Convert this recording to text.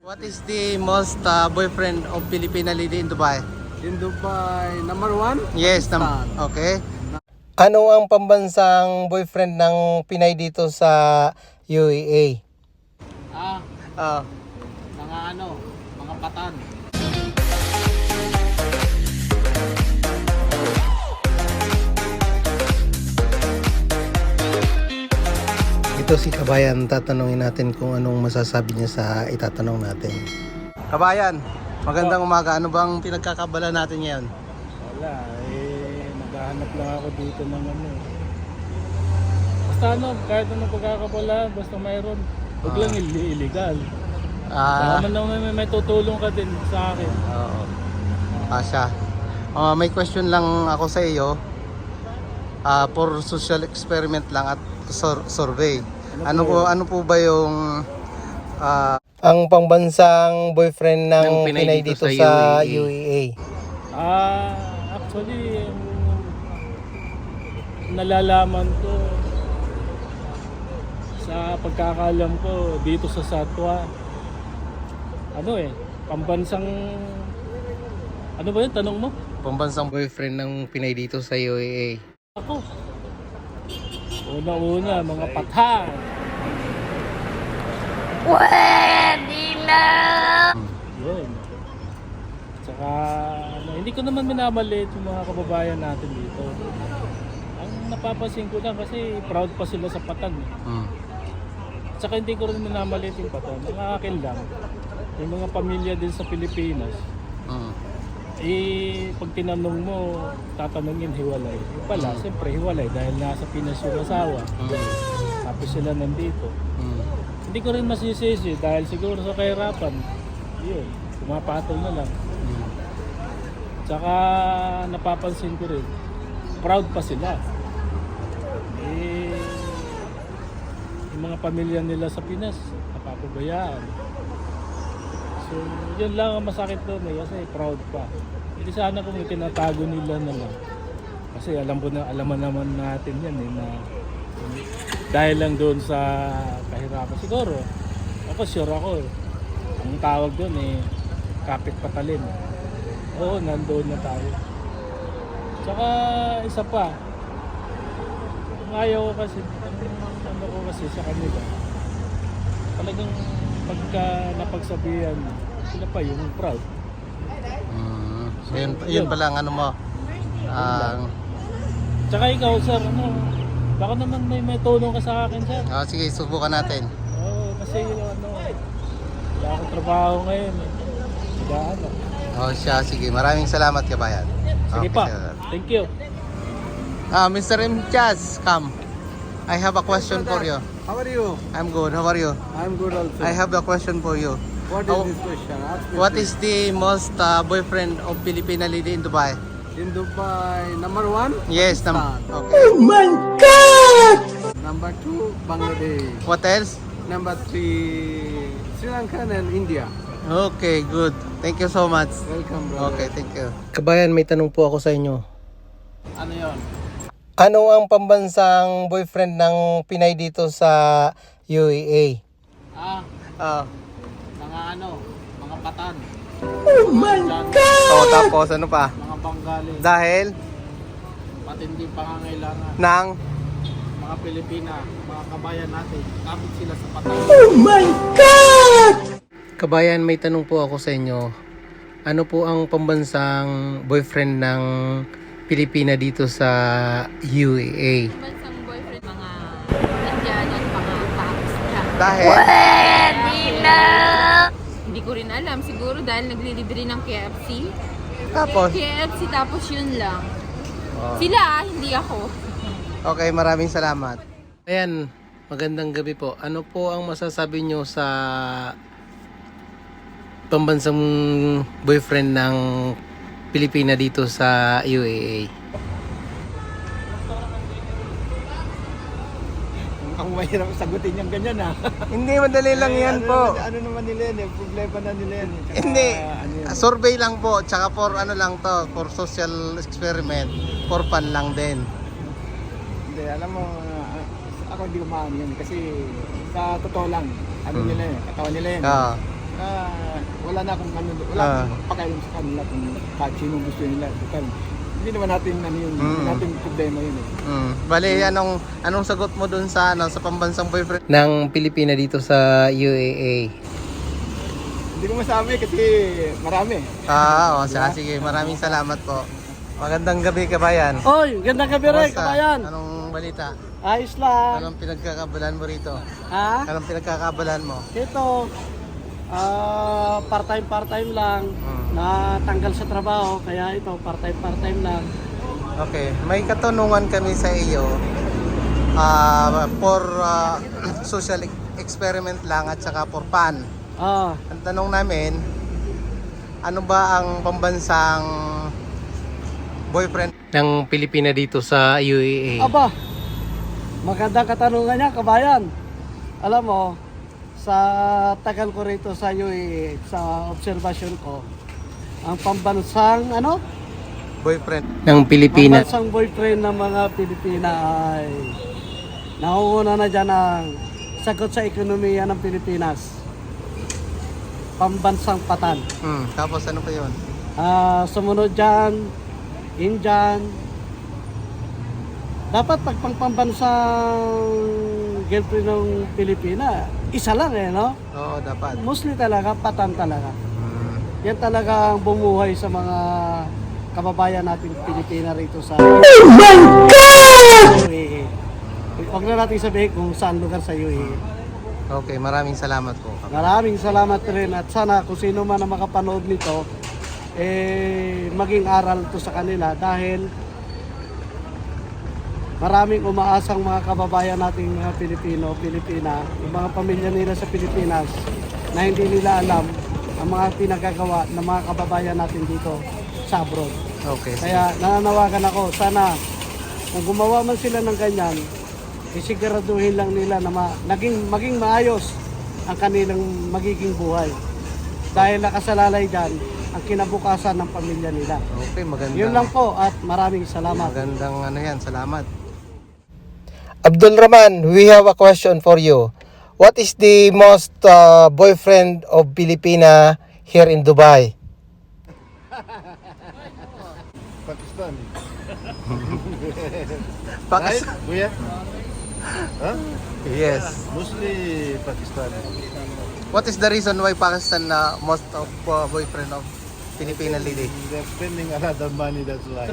What is the most boyfriend of Filipina lady in Dubai? In Dubai, number one? Yes, Pakistan. okay. Ano ang pambansang boyfriend ng Pinay dito sa UAE? Ah, mga mga patan. Ito si Kabayan, tatanungin natin kung anong masasabi niya sa itatanong natin. Kabayan, magandang umaga. Ano bang pinagkakabala natin ngayon? Wala, naghahanap lang ako dito ng Basta kahit anong pagkakabala, basta mayroon. Huwag lang illegal. Baka man lang may tutulong ka din sa akin. Oo. Asya. May question lang ako sa iyo. For social experiment lang at survey. Ano po ba yung ang pangbansang boyfriend ng Pinay dito sa UAE? Actually, nalalaman ko sa pagkakalam ko dito sa Satwa. Pambansang ano ba yun? Tanong mo? Pambansang boyfriend ng Pinay dito sa UAE. Ako. Una-una, mga patan. Pwede na! Yun. Tsaka, hindi ko naman minamaliit yung mga kababayan natin dito. Ang napapansin ko lang kasi proud pa sila sa patan. Tsaka hindi ko rin minamaliit yung patan. Ang akin lang, yung mga pamilya din sa Pilipinas, pag tinanong mo, tatanungin hiwalay. Yung pala, siyempre hiwalay dahil nasa Pinas yung asawa. Tapos sila nandito. Hindi ko rin masisisi dahil siguro sa kahirapan, yun, pumapatol na lang. Tsaka napapansin ko rin, proud pa sila. Yung mga pamilya nila sa Pinas, napapabayaan. So, yun lang ang masakit doon kasi proud pa. Hindi sana kung tinatago nila na lang. Kasi alaman naman natin yan na dahil lang doon sa kahirapan. Siguro, ako sure ako, ang tawag doon kapit patalin. Oo, nandoon na tayo. Tsaka isa pa, ang ayaw ko kasi, ano ko kasi sa kanila, talagang pagka napagsabihan, sila pa yung proud. So yun pala ang ano mo. Tsaka ikaw sir, baka naman may tulong ka sa akin sir. Sige, subukan natin. Oo, kasi wala akong trabaho ngayon. Sige. Maraming salamat, Kabayan. Sige pa, thank you. Mr. M. Chaz, come. I have a question for you. How are you? I'm good. How are you? I'm good also. I have a question for you. What is this question? Ask me What please. is the most boyfriend of Filipina lady in Dubai? In Dubai, number one? Yes, Pakistan. okay. Number two, Bangladesh. What else? Number three, Sri Lanka and India. Okay, good. Thank you so much. Welcome, brother. Okay, thank you. Kabayan, may tanong po ako sa inyo. Ano yun? Ano ang pambansang boyfriend ng Pinay dito sa UAE? Mga patan. Tapos ano pa? Mga Bengali. Dahil Matinding pangangailangan. ng Mga Pilipina, mga kabayan natin. Kapit sila sa patan. Kabayan, may tanong po ako sa inyo. Ano po ang pambansang boyfriend ng Pilipina dito sa UAE? Bansang boyfriend, mga Indian at mga Pakistan. Dahil? Pwede na! Hindi ko rin alam. Siguro dahil naglilibre ng KFC. Tapos? KFC tapos yun lang. Sila, hindi ako. Okay, maraming salamat. Ayan, magandang gabi po. Ano po ang masasabi nyo sa pambansang boyfriend ng Pilipina dito sa UAE? Ang mahirap sagutin yung ganyan Hindi, madali lang yan po. Ano naman nila yan problema na nila yan. Hindi, survey lang po. Tsaka for ano lang to, for social experiment. For fun lang din. Hindi, alam mo, ako hindi ko maano yan kasi sa totoo lang, nila katawan nila yan. wala na akong ano, wala Ah. akong pakialam sa kanila kung kahit sino gusto nila. Total, hindi naman natin ano yun, hindi natin problema yun eh. Bali, anong sagot mo dun sa sa pambansang boyfriend ng Pilipina dito sa UAE? Hindi ko masabi kasi marami. Sige, maraming salamat po. Magandang gabi, kabayan. Oy, gandang gabi rin, Kamusta? kabayan. Anong balita? Ayos lang. Anong pinagkakabalan mo rito? Ha? Anong pinagkakabalan mo? Ito, part-time lang. Natanggal sa trabaho, kaya ito, part-time lang. Okay, may katanungan kami sa iyo. For social experiment lang at saka for fun. Ah, Ang tanong namin, ano ba ang pambansang boyfriend ng Pilipina dito sa UAE? aba, magandang katanungan niya, kabayan. Alam mo, sa tagal ko rito sa UAE, sa observation ko, ang pambansang, Boyfriend ng Pilipina. pambansang boyfriend ng mga Pilipina ay nauuna na dyan ang sagot sa ekonomiya ng Pilipinas. Pambansang patan. Tapos ano pa yun? Sumunod dyan, Indian. Dapat pag pambansang girlfriend ng Pilipina, isa lang no? Oo, dapat. Mostly talaga, patan talaga. Mm. Yan talaga ang bumuhay sa mga kababayan nating Pilipina rito sa UAE. Huwag na natin sabihin kung saan lugar sa UAE. Okay, maraming salamat po. Maraming salamat rin at sana kung sino man ang makapanood nito, maging aral to sa kanila dahil maraming umaasang mga kababayan nating mga Pilipino, Pilipina, yung mga pamilya nila sa Pilipinas na hindi nila alam ang mga pinagagawa ng mga kababayan natin dito sa abroad. Okay. Kaya nananawagan ako, sana kung gumawa man sila ng ganyan, isiguraduhin lang nila na maging maayos ang kanilang magiging buhay. Dahil nakasalalay dyan ang kinabukasan ng pamilya nila. Okay, magandang. Yun lang po at maraming salamat. Magandang salamat. Abdul Rahman, we have a question for you. What is the most boyfriend of Filipina here in Dubai? Pakistan. Pakistan. Right? Kuya? Huh? Yes. Mostly Pakistan. What is the reason why Pakistan most of boyfriend of Filipina lady? They're spending a lot of money, that's why.